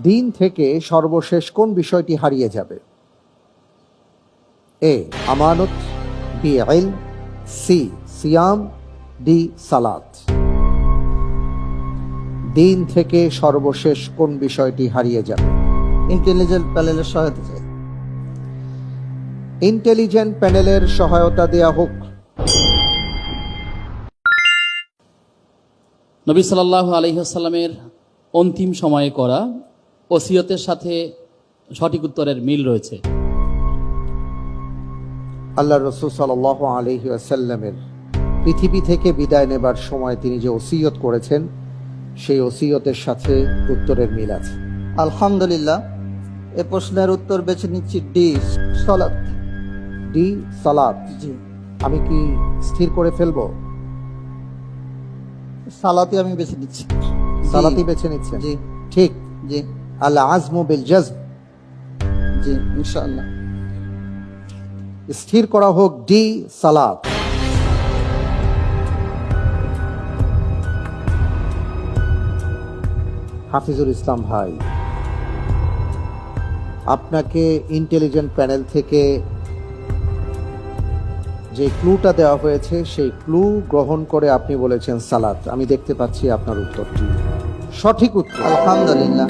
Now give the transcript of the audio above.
দিন থেকে সর্বশেষ কোন বিষয়টি হারিয়ে যাবে? এ আমানত, বি ইলম, সি সিয়াম, ডি সালাত। দিন থেকে সর্বশেষ কোন বিষয়টি হারিয়ে যাবে? ইন্টেলিজেন্ট প্যানেলের সহায়তা চাই। ইন্টেলিজেন্ট প্যানেলের সহায়তা দেয়া হোক। নবী সাল্লাল্লাহু আলাইহি ওয়াসাল্লামের অন্তিম সময়ে করা ওসিয়তের সাথে সঠিক উত্তরের মিল রয়েছে। আল্লাহ রাসূল সাল্লাল্লাহু আলাইহি ওয়াসাল্লামের পৃথিবী থেকে বিদায় নেবার সময় তিনি যে ওসিয়ত করেছেন, সেই ওসিয়তের সাথে উত্তরের মিল আছে। আলহামদুলিল্লাহ, এ প্রশ্নের উত্তর বেছে নিচ্ছি ডি, সালাত। ডি সালাত। জি, আমি কি স্থির করে ফেলবো? সালাতই আমি বেছে নিচ্ছি। সালাতই বেছে নিচ্ছেন? জি ঠিক। জি আল আজমু বিল জাজম। জি, ইনশাআল্লাহ। স্থির করা হোক ডি সালাত। হাফিজুল ইসলাম ভাই, আপনাকে ইন্টেলিজেন্ট প্যানেল থেকে যে ক্লুটা দেওয়া হয়েছে, সেই ক্লু গ্রহণ করে আপনি বলেছেন সালাত। আমি দেখতে পাচ্ছি আপনার উত্তরটি সঠিক উত্তর। আলহামদুলিল্লাহ।